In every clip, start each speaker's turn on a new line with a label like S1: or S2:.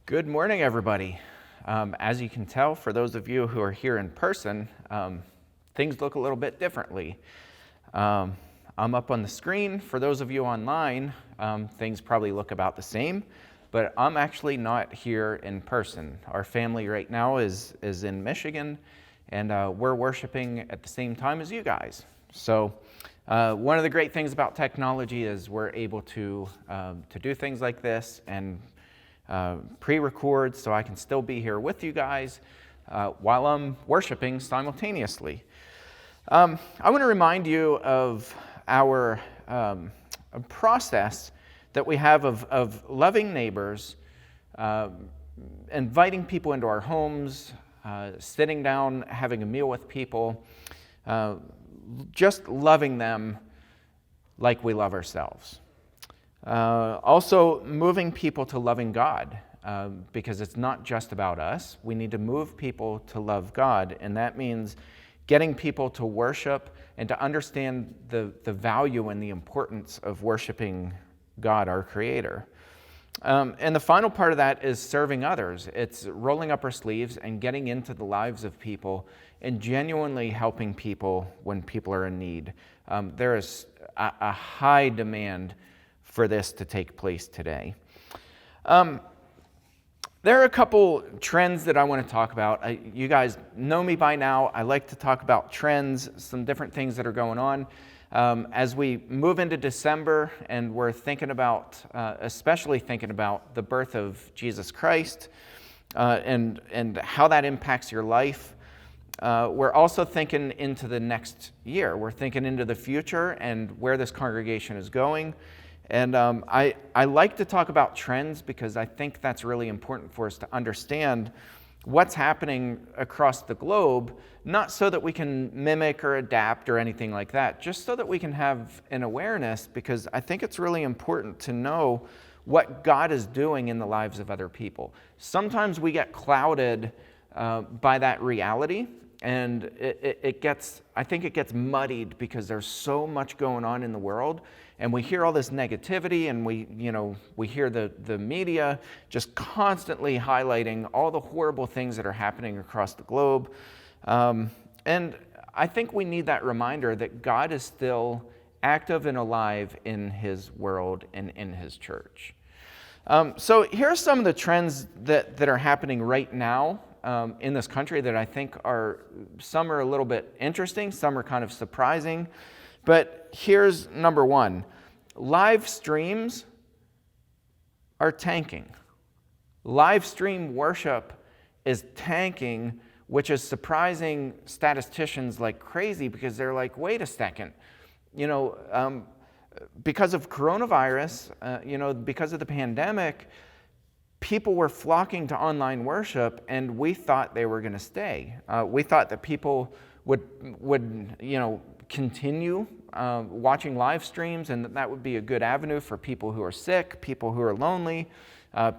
S1: Good morning, everybody. As you can tell, for those of you who are here in person, things look a little bit differently. I'm up on the screen. For those of you online, things probably look about the same, but I'm actually not here in person. Our family right now is in Michigan, and we're worshiping at the same time as you guys. So one of the great things about technology is we're able to do things like this and pre-record, so I can still be here with you guys while I'm worshiping simultaneously. I want to remind you of our process that we have of loving neighbors, inviting people into our homes, sitting down, having a meal with people, just loving them like we love ourselves. Also, moving people to loving God, because it's not just about us. We need to move people to love God, and that means getting people to worship and to understand the value and the importance of worshiping God, our Creator. And the final part of that is serving others. It's rolling up our sleeves and getting into the lives of people and genuinely helping people when people are in need. There is a high demand for this to take place today. There are a couple trends that I want to talk about. You guys know me by now. I like to talk about trends, some different things that are going on. As we move into December and we're thinking about, especially thinking about the birth of Jesus Christ and how that impacts your life, we're also thinking into the next year. We're thinking into the future and where this congregation is going. And I like to talk about trends because I think that's really important for us to understand what's happening across the globe, not so that we can mimic or adapt or anything like that, just so that we can have an awareness, because I think it's really important to know what God is doing in the lives of other people. Sometimes we get clouded by that reality, and I think it gets muddied because there's so much going on in the world. And we hear all this negativity, and we hear the media just constantly highlighting all the horrible things that are happening across the globe. And I think we need that reminder that God is still active and alive in His world and in His church. So here are some of the trends that are happening right now in this country that I think some are a little bit interesting, some are kind of surprising. But here's number one. Live streams are tanking. Live stream worship is tanking, which is surprising statisticians like crazy, because they're like, wait a second. Because of coronavirus, because of the pandemic, people were flocking to online worship, and we thought they were going to stay. We thought that people would continue watching live streams, and that would be a good avenue for people who are sick, people who are lonely,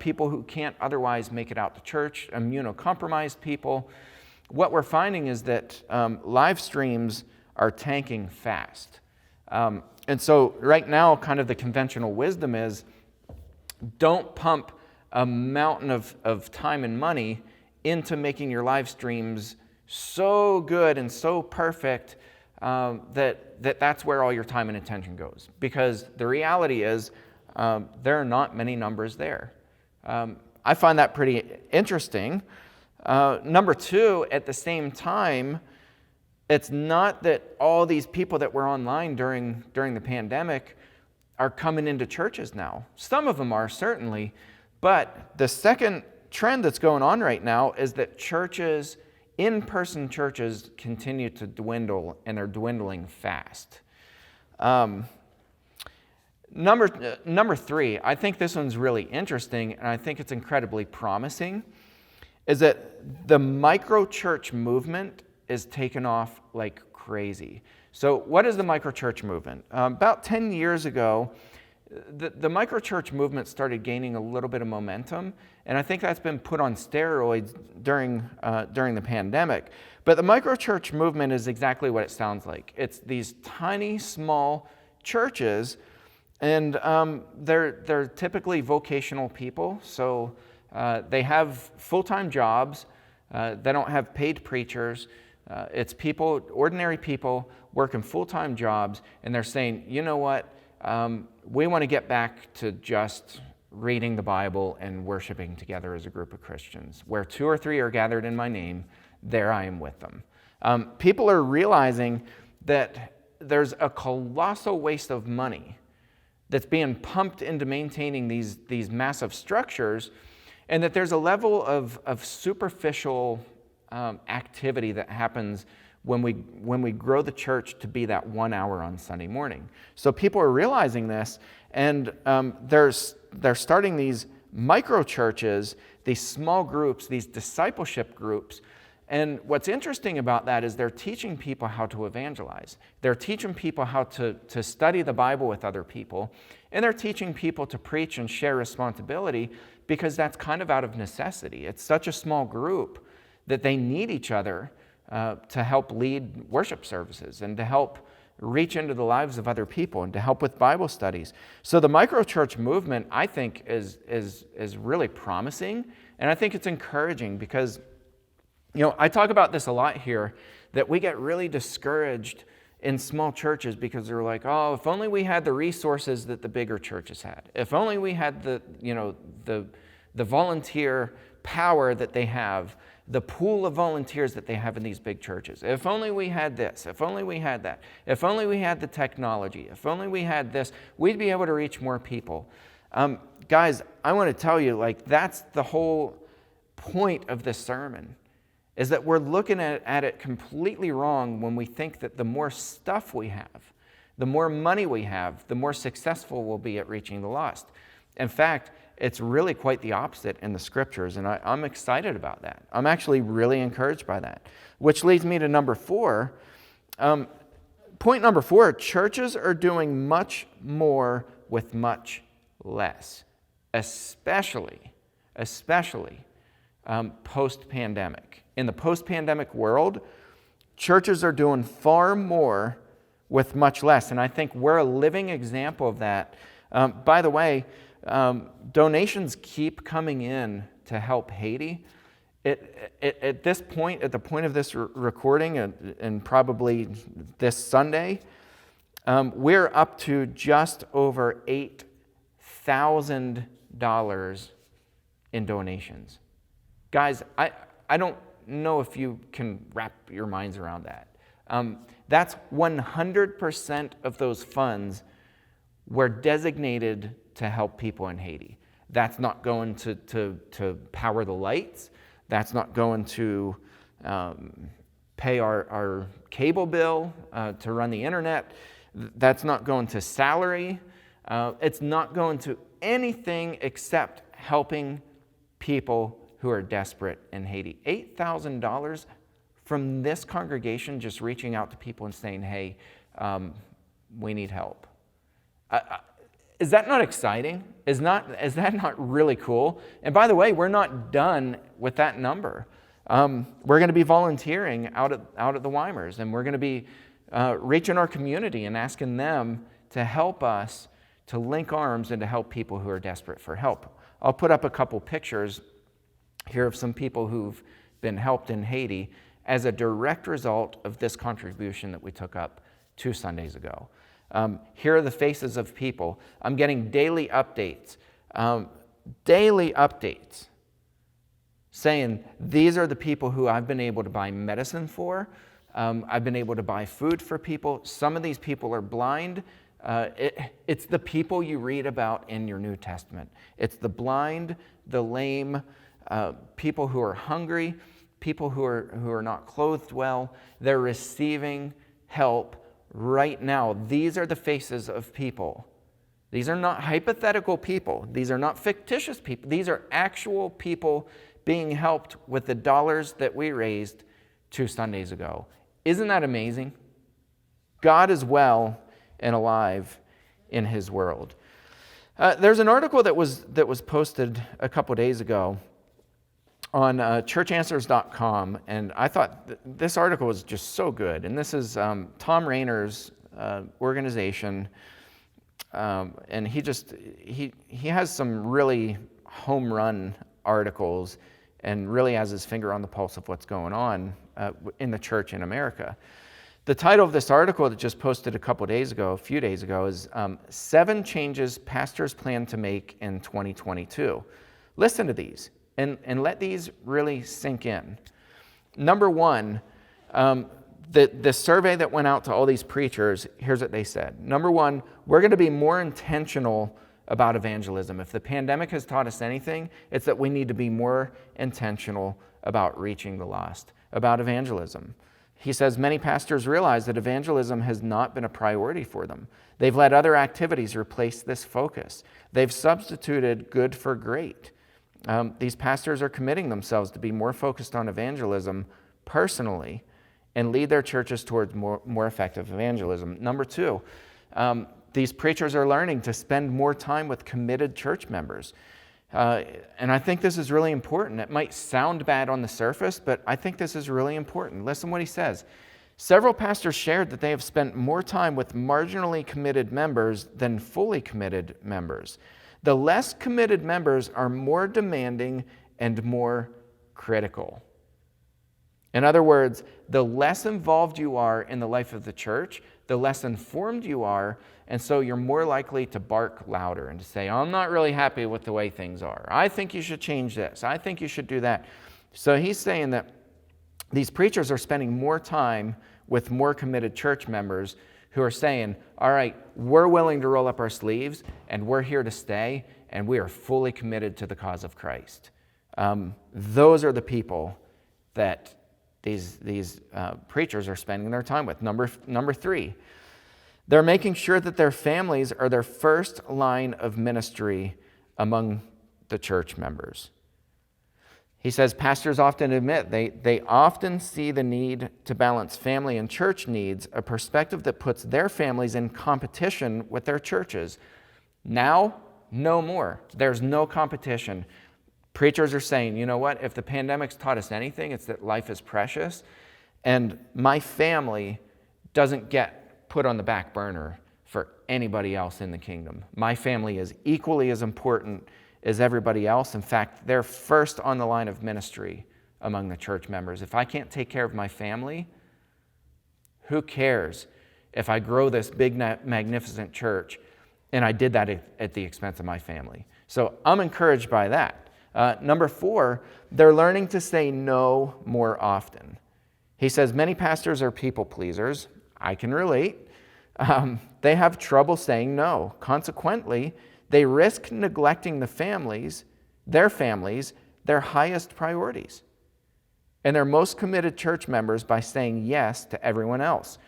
S1: people who can't otherwise make it out to church, immunocompromised people. What we're finding is that live streams are tanking fast. And so right now, kind of the conventional wisdom is, don't pump a mountain of time and money into making your live streams so good and so perfect that's where all your time and attention goes. Because the reality is there are not many numbers there. I find that pretty interesting. Number two, at the same time, it's not that all these people that were online during the pandemic are coming into churches now. Some of them are, certainly. But the second trend that's going on right now is that in-person churches continue to dwindle, and they're dwindling fast. Number three, I think this one's really interesting, and I think it's incredibly promising, is that the micro-church movement is taken off like crazy. So what is the micro-church movement? About 10 years ago, the micro-church movement started gaining a little bit of momentum, and I think that's been put on steroids during the pandemic. But the micro-church movement is exactly what it sounds like. It's these tiny, small churches, and they're typically vocational people. So They have full-time jobs. They don't have paid preachers. It's people, ordinary people, working full-time jobs, and they're saying, you know what, we want to get back to just reading the Bible and worshiping together as a group of Christians. Where 2 or 3 are gathered in my name, there I am with them. People are realizing that there's a colossal waste of money that's being pumped into maintaining these massive structures, and that there's a level of superficial activity that happens when we grow the church to be that 1 hour on Sunday morning. So people are realizing this, and they're starting these micro churches, these small groups, these discipleship groups. And what's interesting about that is they're teaching people how to evangelize. They're teaching people how to study the Bible with other people. And they're teaching people to preach and share responsibility, because that's kind of out of necessity. It's such a small group that they need each other to help lead worship services and to help reach into the lives of other people and to help with Bible studies. So the microchurch movement, I think, is really promising, and I think it's encouraging because, I talk about this a lot here, that we get really discouraged in small churches because they're like, oh, if only we had the resources that the bigger churches had. If only we had the volunteer power that they have, the pool of volunteers that they have in these big churches. If only we had this, if only we had that, if only we had the technology, if only we had this, we'd be able to reach more people. Guys, I want to tell you, that's the whole point of this sermon, is that we're looking at it completely wrong when we think that the more stuff we have, the more money we have, the more successful we'll be at reaching the lost. In fact, it's really quite the opposite in the scriptures, and I'm excited about that. I'm actually really encouraged by that, which leads me to number 4. Point number 4, churches are doing much more with much less, especially post-pandemic. In the post-pandemic world, churches are doing far more with much less, and I think we're a living example of that. By the way, donations keep coming in to help Haiti. At this point, at the point of this recording, and probably this Sunday, we're up to just over $8,000 in donations. Guys, I don't know if you can wrap your minds around that. That's 100% of those funds were designated to help people in Haiti. That's not going to power the lights. That's not going to pay our cable bill, to run the internet. That's not going to salary. It's not going to anything except helping people who are desperate in Haiti. $8,000 from this congregation just reaching out to people and saying, hey, we need help. Is that not exciting? Is that not really cool? And by the way, we're not done with that number. We're going to be volunteering out at the Weimers, and we're going to be reaching our community and asking them to help us to link arms and to help people who are desperate for help. I'll put up a couple pictures here of some people who've been helped in Haiti as a direct result of this contribution that we took up 2 Sundays ago. Here are the faces of people. I'm getting daily updates saying these are the people who I've been able to buy medicine for. I've been able to buy food for people. Some of these people are blind. It's the people you read about in your New Testament. It's the blind, the lame, people who are hungry, people who are not clothed well. They're receiving help right now. These are the faces of people. These are not hypothetical people. These are not fictitious people. These are actual people being helped with the dollars that we raised 2 Sundays ago. Isn't that amazing? God is well and alive in his world. There's an article that was posted a couple days ago on churchanswers.com, and I thought this article was just so good. And this is Tom Rainer's organization, and he has some really home run articles and really has his finger on the pulse of what's going on in the church in America. The title of this article that just posted a few days ago, is 7 Changes Pastors Plan to Make in 2022. Listen to these and let these really sink in. Number 1, the survey that went out to all these preachers, here's what they said. Number 1, we're going to be more intentional about evangelism. If the pandemic has taught us anything, it's that we need to be more intentional about reaching the lost, about evangelism. He says many pastors realize that evangelism has not been a priority for them. They've let other activities replace this focus. They've substituted good for great. These pastors are committing themselves to be more focused on evangelism personally and lead their churches towards more effective evangelism. Number 2, these preachers are learning to spend more time with committed church members. And I think this is really important. It might sound bad on the surface, but I think this is really important. Listen what he says. Several pastors shared that they have spent more time with marginally committed members than fully committed members. The less committed members are more demanding and more critical. In other words, the less involved you are in the life of the church, the less informed you are, and so you're more likely to bark louder and to say, I'm not really happy with the way things are. I think you should change this. I think you should do that. So he's saying that these preachers are spending more time with more committed church members who are saying, all right, we're willing to roll up our sleeves, and we're here to stay, and we are fully committed to the cause of Christ. Those are the people that these preachers are spending their time with. Number 3, they're making sure that their families are their first line of ministry among the church members. He says pastors often admit they often see the need to balance family and church needs, a perspective that puts their families in competition with their churches. Now, no more. There's no competition. Preachers are saying, you know what, if the pandemic's taught us anything, it's that life is precious, and my family doesn't get put on the back burner for anybody else in the kingdom. My family is equally as important as everybody else. In fact, they're first on the line of ministry among the church members. If I can't take care of my family, who cares if I grow this big, magnificent church and I did that at the expense of my family? So I'm encouraged by that. Number 4, they're learning to say no more often. He says many pastors are people pleasers. I can relate. They have trouble saying no. Consequently, they risk neglecting their families, their highest priorities, and their most committed church members by saying yes to everyone else.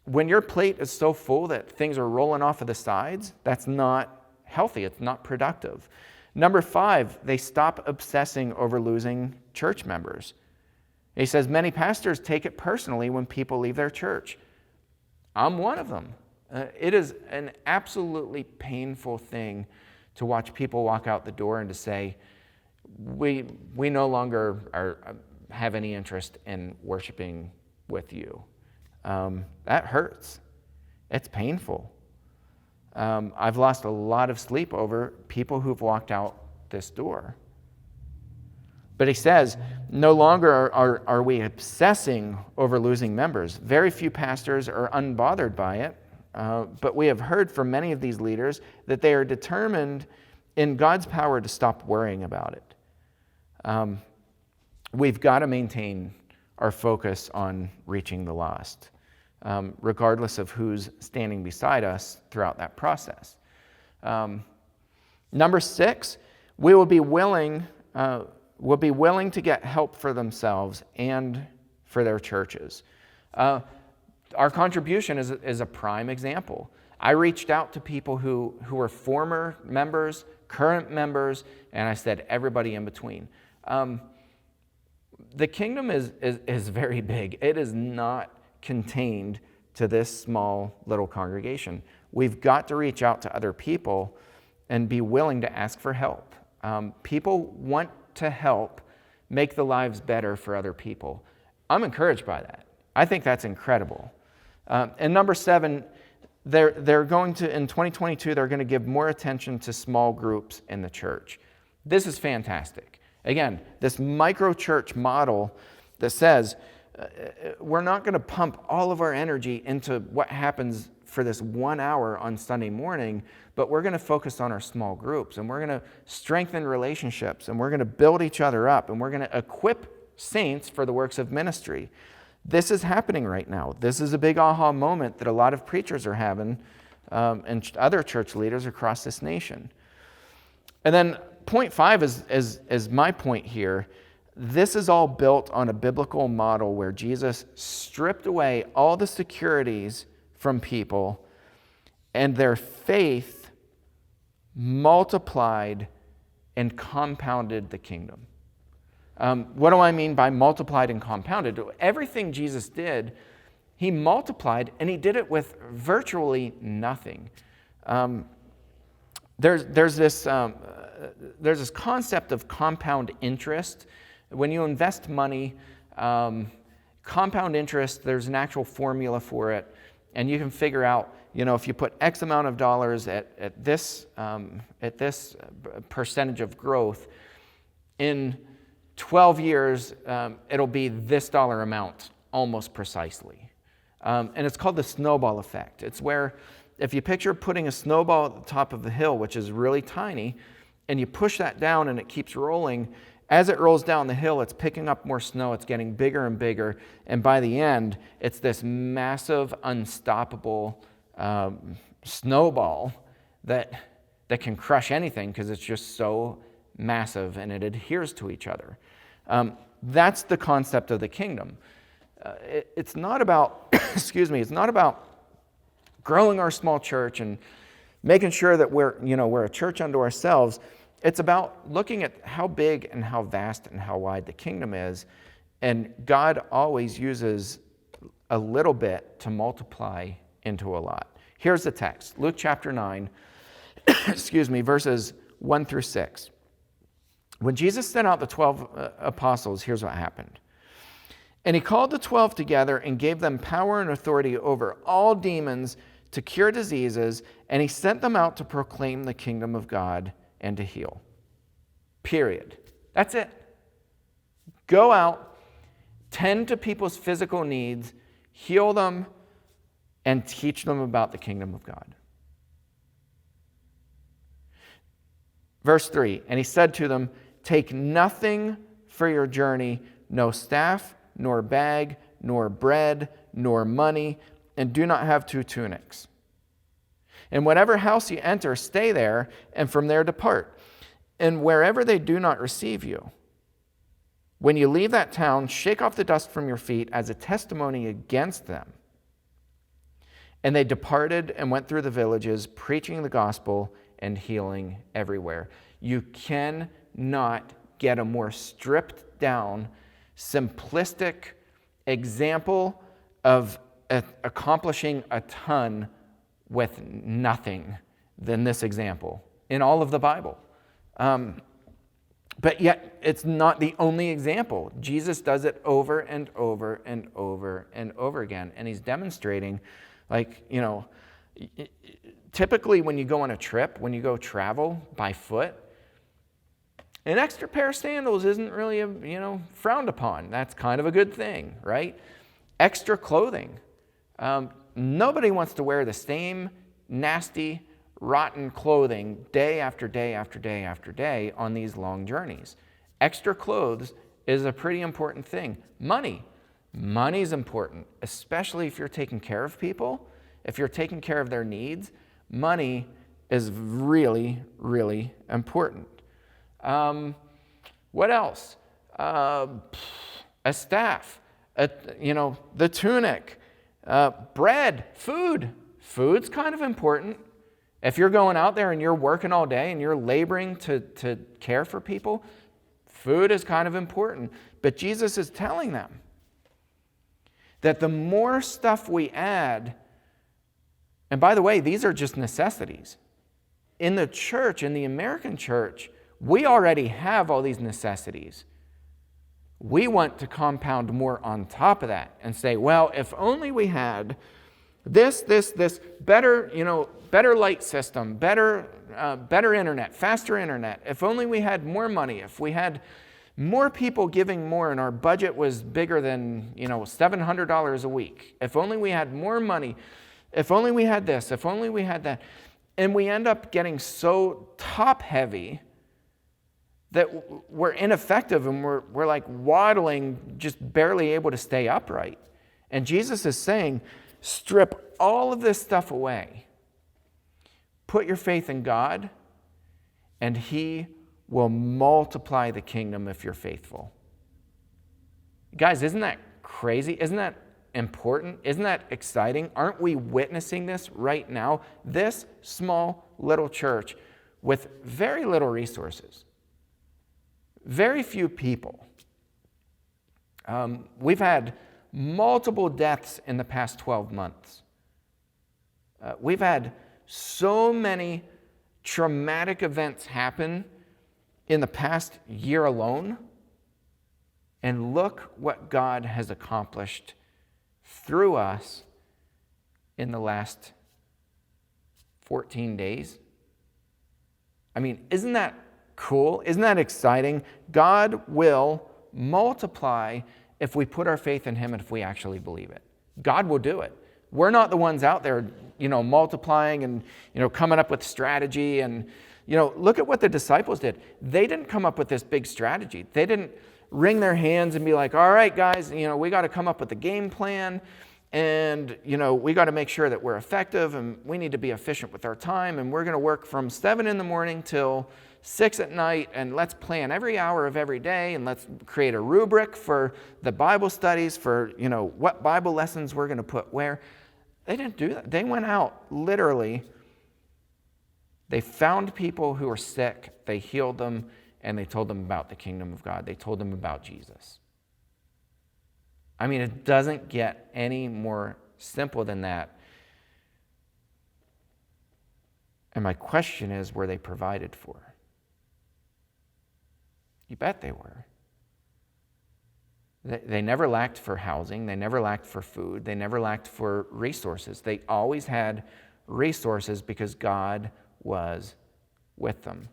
S1: When your plate is so full that things are rolling off of the sides, that's not healthy. It's not productive. Number 5, they stop obsessing over losing church members. He says many pastors take it personally when people leave their church. I'm one of them. It is an absolutely painful thing to watch people walk out the door and to say, we no longer have any interest in worshiping with you. That hurts. It's painful. I've lost a lot of sleep over people who've walked out this door. But he says, no longer are we obsessing over losing members. Very few pastors are unbothered by it, but we have heard from many of these leaders that they are determined in God's power to stop worrying about it. We've got to maintain our focus on reaching the lost, regardless of who's standing beside us throughout that process. Number 6, we will be willing to get help for themselves and for their churches. Our contribution is a prime example. I reached out to people who were former members, current members, and I said everybody in between. The kingdom is very big. It is not contained to this small little congregation. We've got to reach out to other people and be willing to ask for help. People want to help make the lives better for other people. I'm encouraged by that. I think that's incredible. And number 7, they're going to, in 2022, they're going to give more attention to small groups in the church. This is fantastic. Again, this micro-church model that says we're not going to pump all of our energy into what happens for this 1 hour on Sunday morning, but we're going to focus on our small groups, and we're going to strengthen relationships, and we're going to build each other up, and we're going to equip saints for the works of ministry. This is happening right now. This is a big aha moment that a lot of preachers are having and other church leaders across this nation. And then point 5 is my point here. This is all built on a biblical model where Jesus stripped away all the securities from people, and their faith multiplied and compounded the kingdom. What do I mean by multiplied and compounded? Everything Jesus did, he multiplied, and he did it with virtually nothing. There's this concept of compound interest. When you invest money, compound interest, there's an actual formula for it, and you can figure out, if you put X amount of dollars at this percentage of growth, in 12 years, it'll be this dollar amount almost precisely. And it's called the snowball effect. It's where if you picture putting a snowball at the top of the hill, which is really tiny, and you push that down and it keeps rolling, as it rolls down the hill, it's picking up more snow, it's getting bigger and bigger, and by the end, it's this massive, unstoppable snowball that can crush anything because it's just so massive and it adheres to each other. That's the concept of the kingdom. It's not about, it's not about growing our small church and making sure that we're a church unto ourselves. It's about looking at how big and how vast and how wide the kingdom is. And God always uses a little bit to multiply into a lot. Here's the text, Luke chapter 9, verses 1 through 6. When Jesus sent out the 12 apostles, here's what happened. And he called the 12 together and gave them power and authority over all demons to cure diseases, and he sent them out to proclaim the kingdom of God and to heal. Period. That's it. Go out, tend to people's physical needs, heal them, and teach them about the kingdom of God. Verse 3, and he said to them, take nothing for your journey, no staff, nor bag, nor bread, nor money, and do not have 2 tunics. In whatever house you enter, stay there, and from there depart. And wherever they do not receive you, when you leave that town, shake off the dust from your feet as a testimony against them. And they departed and went through the villages, preaching the gospel and healing everywhere. You cannot get a more stripped down, simplistic example of accomplishing a ton with nothing than this example in all of the Bible. But yet, it's not the only example. Jesus does it over and over and over and over again. And he's demonstrating, typically when you go on a trip, when you go travel by foot, an extra pair of sandals isn't really, frowned upon. That's kind of a good thing, right? Extra clothing. Nobody wants to wear the same nasty, rotten clothing day after day after day after day on these long journeys. Extra clothes is a pretty important thing. Money's important, especially if you're taking care of people. If you're taking care of their needs, money is really, really important. What else? A staff, the tunic, bread, food. Food's kind of important. If you're going out there and you're working all day and you're laboring to care for people, food is kind of important. But Jesus is telling them that the more stuff we add, and by the way, these are just necessities. In the church, in the American church, we already have all these necessities. We want to compound more on top of that and say, well, if only we had this, better, better light system, better internet, faster internet. If only we had more money, if we had more people giving more and our budget was bigger than, $700 a week. If only we had more money, if only we had this, if only we had that. And we end up getting so top heavy that we're ineffective and we're like waddling, just barely able to stay upright. And Jesus is saying, strip all of this stuff away. Put your faith in God, and He will multiply the kingdom if you're faithful. Guys, isn't that crazy? Isn't that important? Isn't that exciting? Aren't we witnessing this right now? This small little church with very little resources, very few people. We've had multiple deaths in the past 12 months. We've had so many traumatic events happen in the past year alone. And look what God has accomplished through us in the last 14 days. I mean, isn't that cool? Isn't that exciting? God will multiply if we put our faith in Him and if we actually believe it. God will do it. We're not the ones out there, multiplying and, coming up with strategy. And, look at what the disciples did. They didn't come up with this big strategy. They didn't wring their hands and be like, all right, guys, we got to come up with a game plan. And, we got to make sure that we're effective and we need to be efficient with our time. And we're going to work from 7 a.m. till 6 p.m. and let's plan every hour of every day and let's create a rubric for the Bible studies for, what Bible lessons we're going to put where. They didn't do that. They went out, literally. They found people who were sick, they healed them, and they told them about the kingdom of God. They told them about Jesus. I mean, it doesn't get any more simple than that. And my question is, were they provided for? You bet they were. They never lacked for housing. They never lacked for food. They never lacked for resources. They always had resources because God was with them.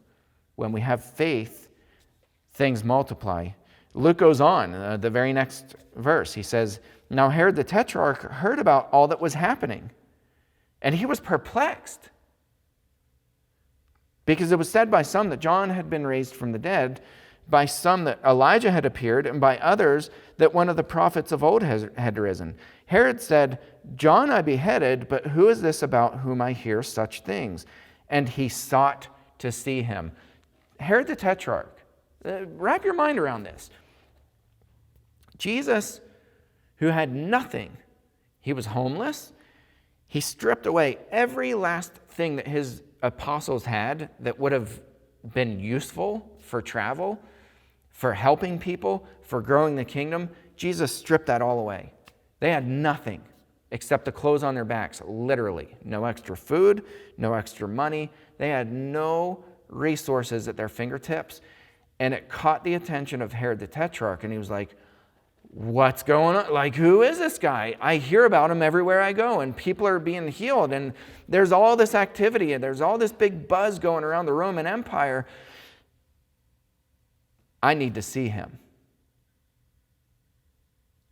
S1: When we have faith, things multiply. Luke goes on, the very next verse. He says, now Herod the Tetrarch heard about all that was happening, and he was perplexed, because it was said by some that John had been raised from the dead, by some that Elijah had appeared, and by others that one of the prophets of old had risen. Herod said, John I beheaded, but who is this about whom I hear such things? And he sought to see him. Herod the Tetrarch, wrap your mind around this. Jesus, who had nothing, he was homeless. He stripped away every last thing that his apostles had that would have been useful for travel, for helping people, for growing the kingdom. Jesus stripped that all away. They had nothing except the clothes on their backs, literally. No extra food, no extra money. They had no resources at their fingertips. And it caught the attention of Herod the Tetrarch, and he was like, what's going on? Like, who is this guy? I hear about him everywhere I go, and people are being healed, and there's all this activity, and there's all this big buzz going around the Roman Empire. I need to see him.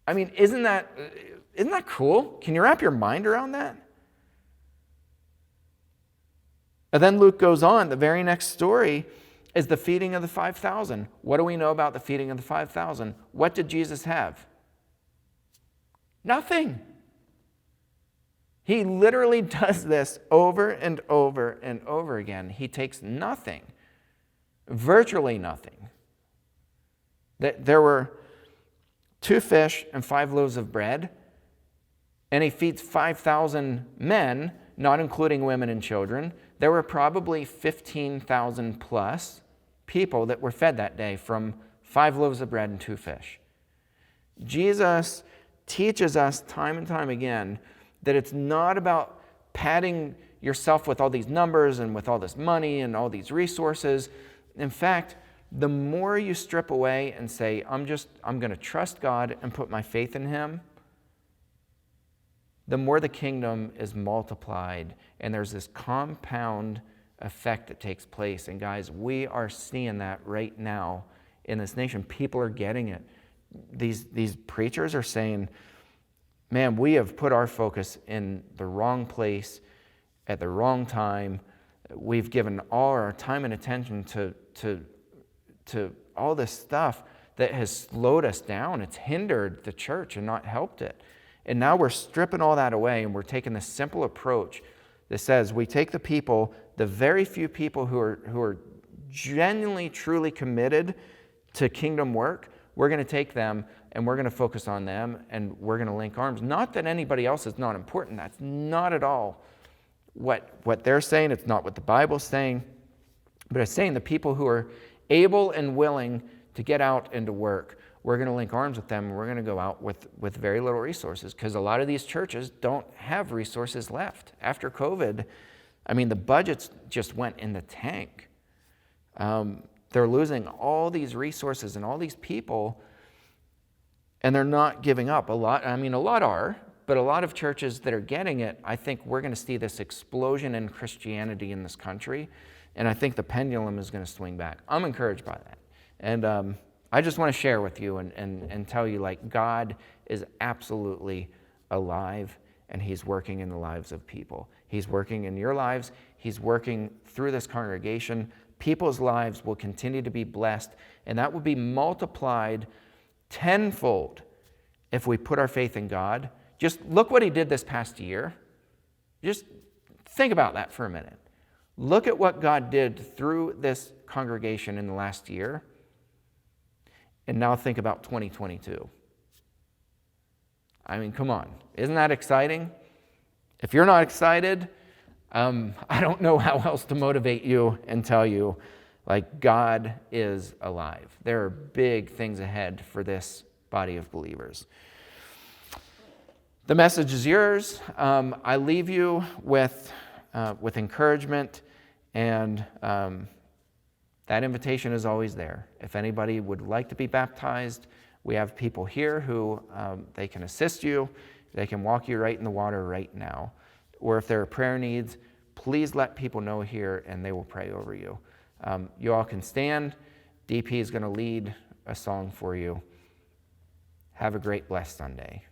S1: I mean, isn't that cool? Can you wrap your mind around that? And then Luke goes on. The very next story is the feeding of the 5,000. What do we know about the feeding of the 5,000? What did Jesus have? Nothing. He literally does this over and over and over again. He takes nothing, virtually nothing. There were 2 fish and 5 loaves of bread, and he feeds 5,000 men, not including women and children. There were probably 15,000 plus people that were fed that day from 5 loaves of bread and 2 fish. Jesus teaches us time and time again that it's not about padding yourself with all these numbers and with all this money and all these resources. In fact, the more you strip away and say, I'm going to trust God and put my faith in Him, the more the kingdom is multiplied, and there's this compound effect that takes place. And guys, we are seeing that right now in this nation. People are getting it. These preachers are saying, man, we have put our focus in the wrong place at the wrong time. We've given all our time and attention to all this stuff that has slowed us down. It's hindered the church and not helped it. And now we're stripping all that away, and we're taking this simple approach that says we take the people, the very few people who are genuinely, truly committed to kingdom work, we're going to take them and we're going to focus on them, and we're going to link arms. Not that anybody else is not important. That's not at all what they're saying. It's not what the Bible's saying. But it's saying the people who are able and willing to get out and to work, we're going to link arms with them, and we're going to go out with very little resources, because a lot of these churches don't have resources left. After COVID, I mean, the budgets just went in the tank. They're losing all these resources and all these people, and they're not giving up. A lot are, but a lot of churches that are getting it, I think we're going to see this explosion in Christianity in this country, and I think the pendulum is going to swing back. I'm encouraged by that. And I just want to share with you and tell you, like, God is absolutely alive, and he's working in the lives of people. He's working in your lives. He's working through this congregation. People's lives will continue to be blessed, and that will be multiplied tenfold if we put our faith in God. Just look what he did this past year. Just think about that for a minute. Look at what God did through this congregation in the last year. And now think about 2022. I mean, come on. Isn't that exciting? If you're not excited, I don't know how else to motivate you and tell you, like, God is alive. There are big things ahead for this body of believers. The message is yours. I leave you with encouragement, and that invitation is always there. If anybody would like to be baptized, we have people here who they can assist you. They can walk you right in the water right now. Or if there are prayer needs, please let people know here, and they will pray over you. You all can stand. DP is going to lead a song for you. Have a great, blessed Sunday.